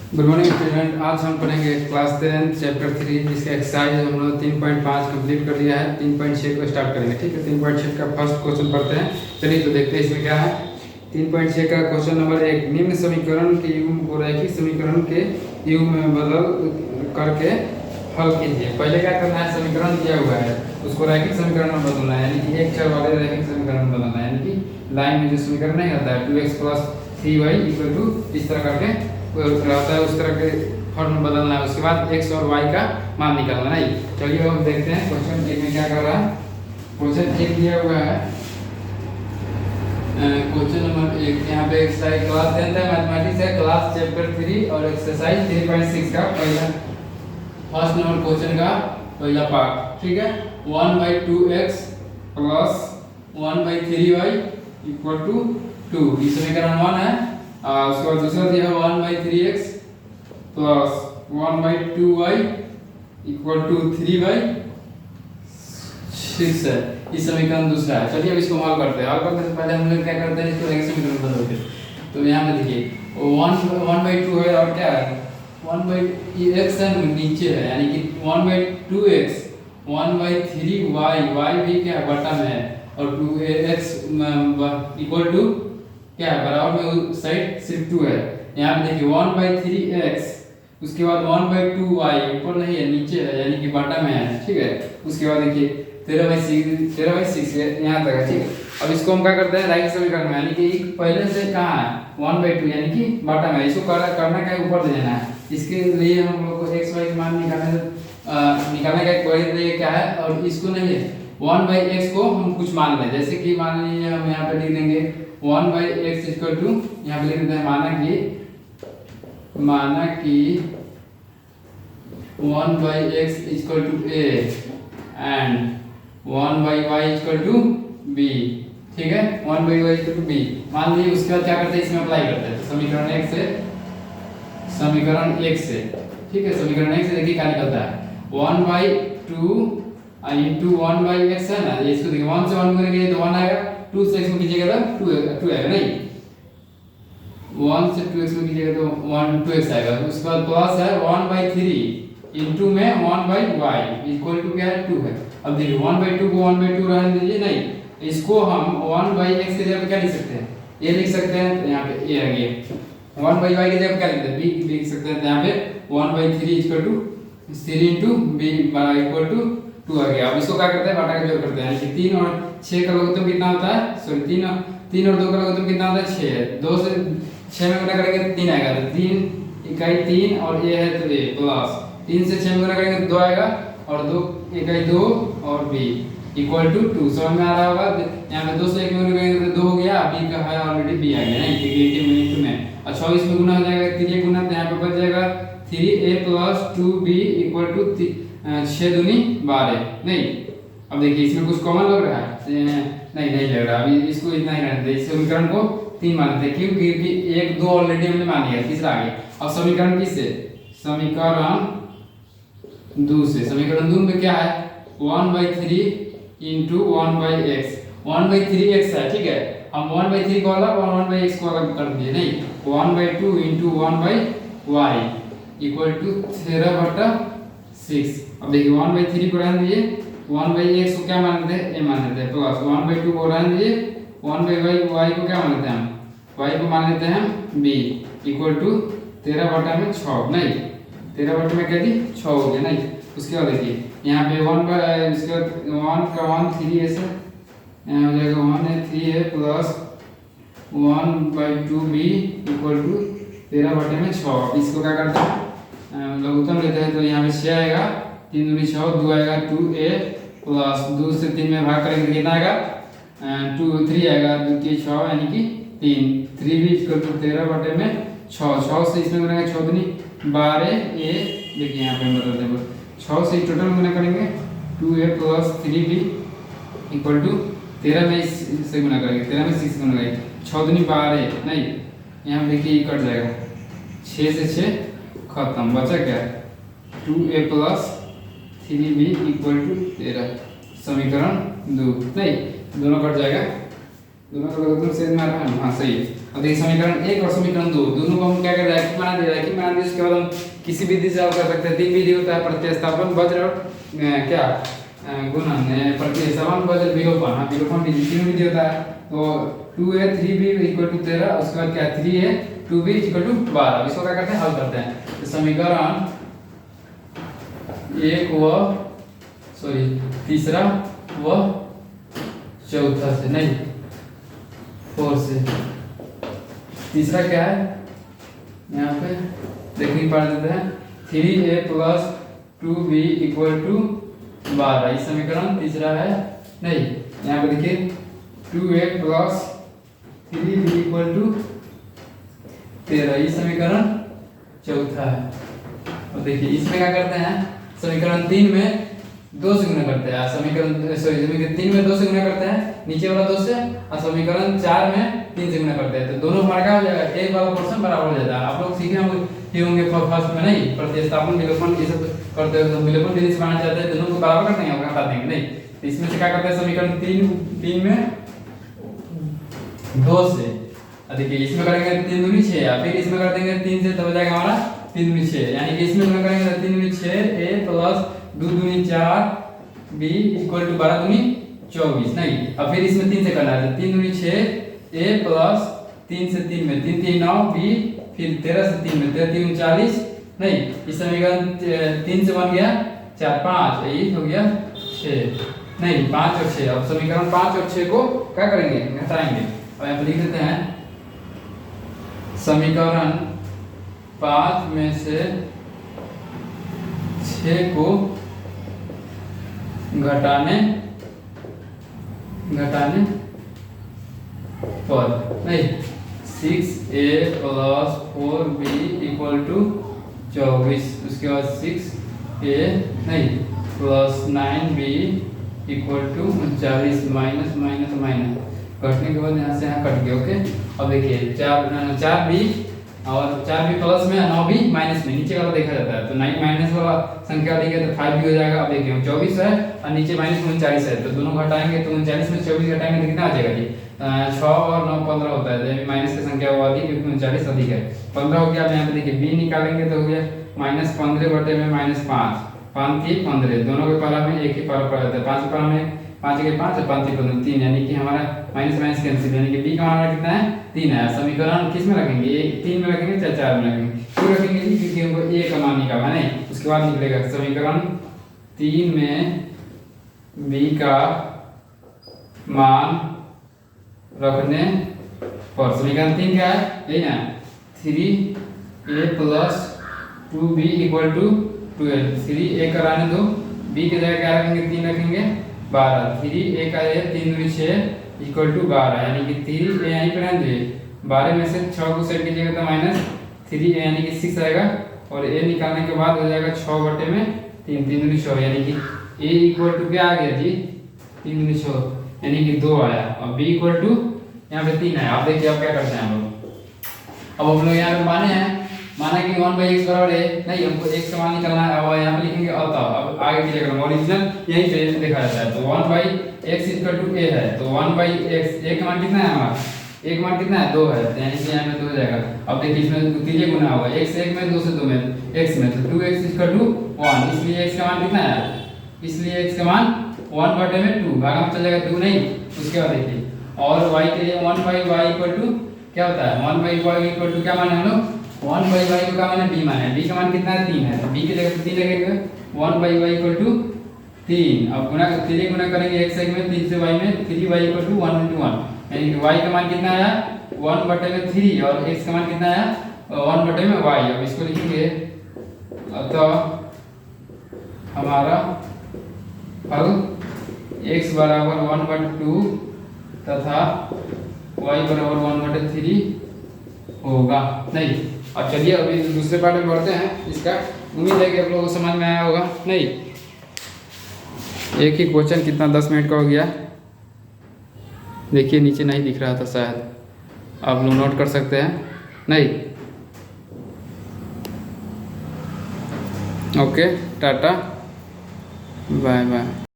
Good morning student. आज हम पढ़ेंगे क्लास 10 चैप्टर 3 जिसका एक्सरसाइज हम लोग 3.5 कंप्लीट कर लिया है। 3.6 को स्टार्ट करेंगे। ठीक है, 3.6 का फर्स्ट क्वेश्चन पढ़ते हैं। चलिए तो देखते हैं इसमें क्या है। 3.6 का क्वेश्चन नंबर 1, निम्न समीकरण के युग्म को रैखिक समीकरण के युग्म में बदल करके हल कीजिए। पहले क्या करना है, समीकरण दिया हुआ है उसको रैखिक समीकरण में बदलना है, यानी कि एक चर वाले रैखिक समीकरण में बदलना है। यानी कि लाइन में जो समीकरण नहीं आता है 2x + 3y = इस तरह करके रहता है, उस तरह के फॉर्म में बदलना है। उसके बाद x और y का मान निकालना है। चलिए अब देखते हैं क्वेश्चन 1 में क्या कर रहा है। क्वेश्चन 1 दिया हुआ है, क्वेश्चन नंबर 1 यहाँ पे एक्सरसाइज क्लास 10 है, मैथमेटिक्स है, क्लास चैप्टर 3 और एक्सरसाइज 3.6 का पहला फर्स्ट नंबर क्वेश्चन का पहला पार्ट। ठीक है, 1/2x + 1/3y = 2 ये समीकरण 1 है। उसके बाद दूसरा दिया 1/3x + 1/2y = 3/6 है। इस समीकरण दूसरा है। चलिए अब इसको हल करते हैं। हल करने से पहले हम लोग क्या करते हैं, इसको रैखिक समीकरण बदलते हैं। तो यहाँ पे देखिए 1/2 है और क्या है 1/x है नीचे है, यानी कि 1/2x 1/3y y भी क्या बटन है और 2x = क्या है बराबर में उस साइड सिर्फ 2 है। यहाँ पे देखिए 1/3x उसके बाद 1/2y ऊपर नहीं है नीचे है, यानी कि बॉटम में है। ठीक है, उसके बाद देखिए 13/6 यहाँ तक है। ठीक है, अब इसको हम क्या करते हैं रैखिक समीकरण में, यानी कि पहले से कहाँ है 1/2 यानी कि बॉटम है, इसको करना क्या है ऊपर ले जाना है। इसके लिए हम लोग को x y मान निकालने का एक तरीका क्या है, और इसको नहीं है 1/x को हम कुछ मान लें, जैसे कि मान लीजिए हम यहाँ पे लिख देंगे 1/x = यहाँ पे लिख देते हैं माना कि 1/x = a and 1/y = b। ठीक है, 1/y = b मान लीजिए। उसके बाद क्या करते हैं, इसमें अप्लाई करते हैं समीकरण 1 से। ठीक है, समीकरण 1 से देखिए क्या निकलता है 1/2 * 1/x है ना। इसको देखिए 1 से 1 करेंगे तो 1 आएगा, 2 से x में कीजिएगा तो 2 आएगा, नहीं 1 से 2x में कीजिएगा तो 2x आएगा। उसके बाद प्लस है 1/3 इंटू में 1/y = क्या है 2 है। अब देखिए 1/2 को 1/2 रहने दीजिए, नहीं इसको हम 1/x के जगह क्या लिख सकते हैं, a लिख सकते हैं, तो यहाँ पे a आ गया। 1/y की जगह क्या लिखते हैं b लिख सकते हैं, तो यहाँ पे 1/3 = 3 × b = 2 आ गया। अब इसको क्या करते हैं बटा के जोड़ करते हैं, यानी कि 3 और 6 का लघुत्तम कितना होता है, सॉरी 3 और 2 का लघुत्तम कितना होता है 6 है। 2 से 6 में गुणा करेंगे तो 3 आएगा, तो 3 इकाई 3 और a है तो a प्लस 3 से 6 में गुणा करेंगे तो 2 आएगा और 2 इकाई 2 और b = 2। समझ में आ रहा होगा। यहाँ पे 2 से 1 में गुणा करेंगे तो 2 हो गया, b का है ऑलरेडी b आ गया, नहीं क्योंकि 1 मिनट में और 24 में गुना हो जाएगा, 3 गुना तो यहाँ पे बच जाएगा 3a + 2b = 6 दूनी 12। नहीं अब देखिए इसमें कुछ कॉमन लग रहा है, नहीं लग रहा। अभी इसको इतना ही रहने दें, इस समीकरण को 3 मानते हैं, क्यों क्योंकि 1 2 ऑलरेडी हमने मान लिया, तीसरा आ गया। अब समीकरण किससे, समीकरण 2 से। समीकरण 2 में क्या है 1/3 × 1/x 1/3x है। ठीक है, हम 1/3 को अलग और 1/x को अलग कर दिए, नहीं 1/2 × 1/y = 13/6। अब देखिए 1/3 को रहने दीजिए, 1/x को क्या मान लेते हैं a मान लेते हैं, प्लस 1/2 को रहने दीजिए, 1/y को क्या मान लेते हैं हम y को मान लेते हैं b = 13/6। नहीं 13 में क्या दी 6 हो गया, नहीं। उसके बाद देखिए यहाँ पे 1 का 1 3 ऐसे यहाँ हो जाएगा 1 है 3 है प्लस 1/2b = 13/6। इसको क्या करते हैं लघुत्तम लेते हैं, तो यहाँ पे 6 आएगा, 3 दूनी 6, 2 आएगा 2a प्लस 2 से 3 में भाग करेंगे कितना आएगा 3 आएगा, 2 के 6 यानी कि 3b = 13/6। 6 से इसमें करेंगे 6 दूनी 12a, देखिए यहाँ पे बदल देंगे 6 से टोटल गुना करेंगे 2a + 3b = 13 में इससे गुना करेंगे, 13 में 6 गुना करेंगे 6 दूनी 12, नहीं यहाँ देखिए कट जाएगा 6 से 6 खत्म, बचा क्या 2a + 3b = 13। समीकरण 2, नहीं दोनों कट जाएगा, दोनों का लघुत्तम सेम आ रहा है, हाँ सही है। अब देखिए समीकरण 1 और समीकरण 2 दोनों को हम क्या कर रहे हैं, रैखिक बना दे, रैखिक बना दे, उसके बाद हम किसी विधि से हल कर सकते हैं। तीन विधि होता है, प्रतिस्थापन, वज्र और क्या गुणन, प्रतिस्थापन, वज्र, विलोपन। हाँ, विलोपन विधि, तीन विधि होता है। तो 2a 3b इक्वल टू 13, उसके बाद क्या 3a 2b इक्वल टू 12। इसको क्या करते हैं, हल करते हैं। तो समीकरण एक व तीसरा व चौथा से नहीं 4 से, तीसरा क्या है यहाँ पे देखिए पढ़ देते हैं 3a plus 2b equal to 12। ये समीकरण तीसरा है। नहीं, यहाँ पे देखिए 2a plus 3b equal to 13, ये समीकरण चौथा है। और देखिए इसमें क्या करते हैं, समीकरण 3 में 2 से गुणा करते हैं, समीकरण 3 में 2 से गुणा करते हैं, नीचे वाला 2 से, और समीकरण 4 में 3 से गुणा करते हैं। तो दोनों हमारा क्या हो जाएगा, एक वाला पोर्शन बराबर हो जाता है। आप लोग सीखे होंगे फर्स्ट में, नहीं प्रतिस्थापन, विलोपन ये सब करते हैं। तो विलोपन विधि से बनाना चाहते हैं, दोनों को बराबर करते हैं, हटा देंगे। नहीं, तो इसमें से क्या करते हैं, समीकरण 3 में 2 से, देखिए इसमें करेंगे 3 दूनी 6, या फिर इसमें कर देंगे 3 से, तब हो जाएगा हमारा 3 दूनी 6, यानी कि इसमें गुणा करेंगे तो 3 दूनी 6 a प्लस 2 दूनी 4 b इक्वल टू 12 दूनी 24। नहीं, अब फिर इसमें 3 से करना है, तो 3 दूनी 6 a प्लस 3 से 3 में 3 3 9 b, फिर 13 से 3 में 13 3 39। नहीं, इस समीकरण 3 से बन गया 4 5, यही हो गया 6, नहीं 5 और 6। अब समीकरण 5 और 6 को क्या करेंगे, घटाएंगे। और यहाँ पर लिख देते हैं समीकरण 5 में से 6 को घटाने पर, नहीं 6a plus 4b equal to 24, उसके बाद 6a नहीं plus 9b equal to 39, minus minus minus कटने के बाद यहाँ से यहाँ कट गया। ओके, अब देखिए 4b और 4b प्लस में 9b माइनस में, नीचे वाला देखा जाता है। तो 9 माइनस वाला संख्या दी है तो 5 भी हो जाएगा। अब देखिए 24 है और नीचे माइनस 39 है, तो दोनों घटाएंगे तो 39 में 24 घटाएंगे तो कितना आ जाएगा जी, 6 और 9 15 होता है। तो माइनस की संख्या वो आती है क्योंकि 39 अधिक है। 15 हो गया। अब यहाँ पे देखिए b निकालेंगे तो हो गया -15 बटे में -5, 5 3 15, दोनों के पारा में एक ही पारा पड़ जाता है। 5 के पारा में 5 के 5 और 5 3 3, यानी कि हमारा माइनस माइनस कैंसिल, यानी कि b का हमारा कितना है 3 है। समीकरण किस में रखेंगे, 3 में रखेंगे या 4 में रखेंगे, क्यों रखेंगे जी, क्योंकि हमको a का मान निकालना है। नहीं, उसके बाद निकलेगा समीकरण 3 में b का मान रखने पर, समीकरण 3 क्या है, यही ना 3a plus 2b equal to 12। 3a कराने दो, b की जगह क्या रखेंगे, 3 रखेंगे 12, 3a का है 3 दूनी 6 इक्वल टू 12, यानी कि 3a यहीं पर रहने दे, 12 में से 6 को सेट कीजिएगा तो -3a यानी कि 6 आएगा। और a निकालने के बाद हो जाएगा 6 बटे में 3, 3 दूनी 6, यानी कि a इक्वल टू क्या आ गया जी, 3 दूनी 6 यानी कि 2 आया। और b इक्वल टू यहाँ पे 3 है। आप देखिए अब क्या करते हैं हम लोग, अब हम लोग यहाँ पे माना कि 1/x बराबर है, नहीं हमको x का मान निकालना है। अब यहाँ पे लिखेंगे अतः, अब आगे की जगह ओरिजिनल यहीं पे देखा जाता है। तो 1/x इक्वल टू a है, तो 1/x a का मान कितना है हमारा, a का मान कितना है 2 है, यानी कि यहाँ पे 2 हो जाएगा। अब देखिए इसमें तीजे गुना होगा, x से 1 में 2 से 2 में x में, तो 2x इक्वल टू 1, इसलिए x का मान कितना है, इसलिए x का मान 1 बटे में 2, भागा में चल जाएगा 2 नहीं। उसके बाद देखिए और y के लिए 1/y इक्वल टू क्या होता है, 1/y इक्वल टू क्या मान है हम लोग, 1/y को क्या मान है, b मान है। b का मान कितना है 3 है, तो b की जगह 3 लगेगा, 1/y इक्वल टू 3। अब गुणा 3 गुणा करेंगे x से में 3 से y में, 3y इक्वल टू 1 × 1, यानी कि y का मान कितना आया 1 बटे में 3 और x का मान कितना आया 1 बटे में y। अब इसको लिखेंगे अतः हमारा हल x बराबर 1/2 तथा y बराबर 1/3 होगा। नहीं, अब चलिए अभी दूसरे पार्ट में बढ़ते हैं। इसका उम्मीद है कि आप लोगों को समझ में आया होगा। नहीं, एक ही क्वेश्चन कितना 10 मिनट का हो गया, देखिए नीचे नहीं दिख रहा था शायद, आप लोग नोट कर सकते हैं। नहीं, ओके, टाटा, बाय बाय।